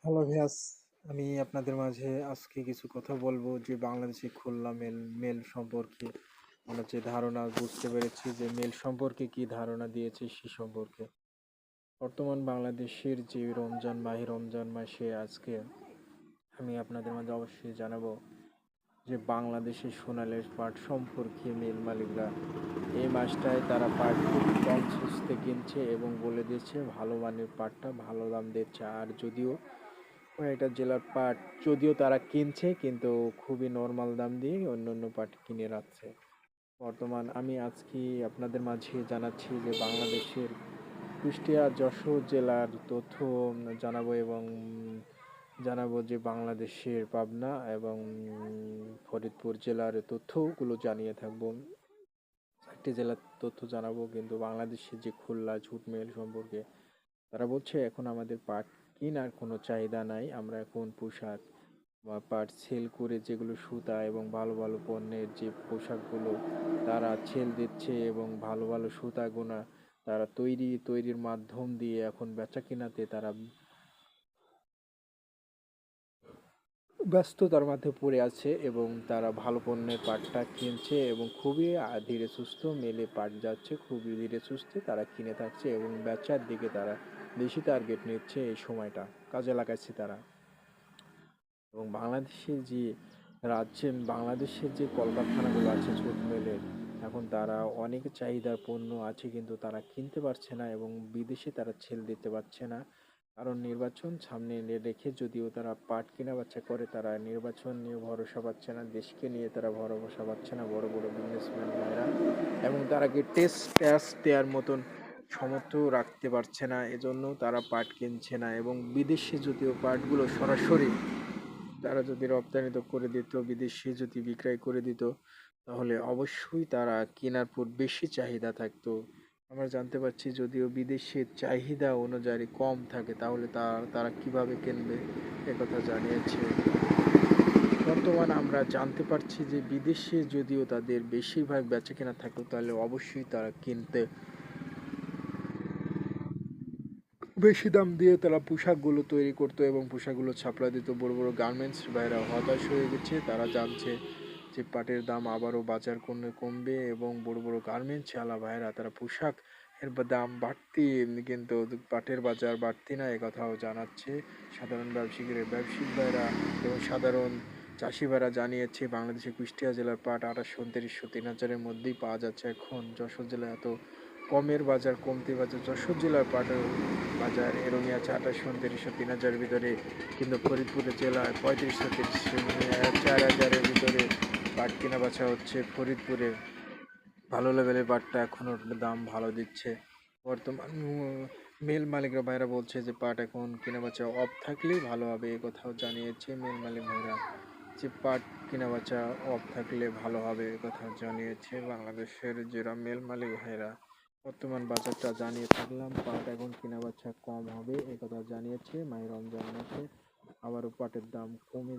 Hello ভিয়াস, আমি আপনাদের মাঝে আজকে কিছু কথা বলবো যে বাংলাদেশে খুলনা মেল সম্পর্কে আমরা যে ধারণা বুঝতে পেরেছি যে মেল সম্পর্কে কি ধারণা দিয়েছে সে সম্পর্কে। বর্তমান বাংলাদেশের যে রমজান মাসে আজকে আমি আপনাদের মাঝে অবশ্যই জানাবো যে বাংলাদেশের সোনালী পাট সম্পর্কে মিল মালিকরা এই মাসটায় তারা পাট খুব কম সস্তে কিনছে এবং বলে দিচ্ছে ভালো মানের পাটটা ভালো দাম দিচ্ছে। আর যদিও কয়েকটা জেলার পাট যদিও তারা কিনছে কিন্তু খুবই নর্মাল দাম দিয়ে অন্য অন্য পাট কিনে রাখছে। বর্তমান আমি আজকে আপনাদের মাঝে জানাচ্ছি যে বাংলাদেশের কুষ্টিয়া যশোর জেলার তথ্য জানাবো এবং জানাবো যে বাংলাদেশের পাবনা এবং ফরিদপুর জেলার তথ্যগুলো জানিয়ে থাকবো। চারটি জেলার তথ্য জানাবো কিন্তু বাংলাদেশের যে খুলনা ঝুট মেল সম্পর্কে তারা বলছে এখন আমাদের পাট কেনার কোনো চাহিদা নাই, আমরা এখন পোশাক বা পাট সেল করে যেগুলো সুতা এবং ভালো ভালো পণ্যের যে পোশাকগুলো তারা সেল দিচ্ছে এবং ভালো ভালো সুতাগুনা তারা তৈরির মাধ্যম দিয়ে এখন বেচা কেনাতে তারা ব্যস্ততার মধ্যে পড়ে আছে এবং তারা ভালো পণ্যের পাটটা কিনছে এবং খুবই ধীরে সুস্থ মেলে পাট যাচ্ছে, খুবই ধীরে সুস্থে তারা কিনে থাকছে এবং বেচার দিকে তারা বেশি টার্গেট নিচ্ছে। এই সময়টা কাজে লাগাচ্ছে তারা। এবং বাংলাদেশের যে কলকারখানাগুলো আছে ছোট মেলের, এখন তারা অনেক চাহিদার পণ্য আছে কিন্তু তারা কিনতে পারছে না এবং বিদেশে তারা ছেড়ে দিতে পারছে না। কারণ নির্বাচন সামনে রেখে যদিও তারা পাট কেনা বেচা করে, তারা নির্বাচন নিয়ে ভরসা পাচ্ছে না, দেশকে নিয়ে তারা ভরসা পাচ্ছে না বড় বড় বিজনেসম্যান ভাইরা, এবং তারাকে ট্যাক্স দেওয়ার মতন সামর্থ্য রাখতে পারছে না, এজন্য তারা পাট কিনছে না। এবং বিদেশে যদিও পাটগুলো সরাসরি তারা যদি রপ্তানি করে দিত, বিদেশে যদি বিক্রয় করে দিত, তাহলে অবশ্যই তারা কেনার পর বেশি চাহিদা থাকতো। আমরা জানতে পারছি যদিও বিদেশের চাহিদা অনুযায়ী কম থাকে, তাহলে তারা কিভাবে কিনবে একথা জানিয়েছে। বর্তমান আমরা জানতে পারছি যে বিদেশে যদিও তাদের বেশিরভাগ বেচাকেনা থাকতো, তাহলে অবশ্যই তারা কিনতে বেশি দাম দিয়ে তারা পোশাকগুলো তৈরি করতো এবং পোশাকগুলো ছাপড়া দিত। বড় বড় গার্মেন্টস ভাইরা হতাশ হয়ে গেছে, তারা জানছে যে পাটের দাম আবারও বাজার কমবে এবং বড় বড় গার্মেন্টস আলা ভাইরা তারা পোশাক এর দাম বাড়তি, কিন্তু পাটের বাজার বাড়তি না এ কথাও জানাচ্ছে সাধারণ ব্যবসায়িক ভাইরা এবং সাধারণ চাষি ভাইরা জানিয়েছে বাংলাদেশের কুষ্টিয়া জেলার পাট 2800-2900-3000-এর মধ্যেই পাওয়া যাচ্ছে। এখন যশোর জেলায় এত কমের বাজার কমতি বাজার, যশোর জেলার পাটের বাজার এরমই আছে 2800-2900-3000-এর ভিতরে, কিন্তু ফরিদপুরের জেলায় 3500-4000-এর ভিতরে পাট কেনা বেচা হচ্ছে। ফরিদপুরে ভালো লেভেলের পাটটা এখনও দাম ভালো দিচ্ছে। বর্তমান মিল মালিকরা ভাইরা বলছে যে পাট এখন কেনা বেচা অফ থাকলেই ভালো হবে, এ কথাও জানিয়েছে মিল মালিক ভাইরা যে পাট কেনা বেচা অফ থাকলে ভালো হবে এ কথা জানিয়েছে বাংলাদেশের যারা মিল মালিক ভাইরা। বর্তমান বাজারটা জানিয়ে থাকলাম, পাট এখন কেনা বেচা কম হবে এ কথা জানিয়েছে। মাহে রমজান মাসে আবারও পাটের দাম কমে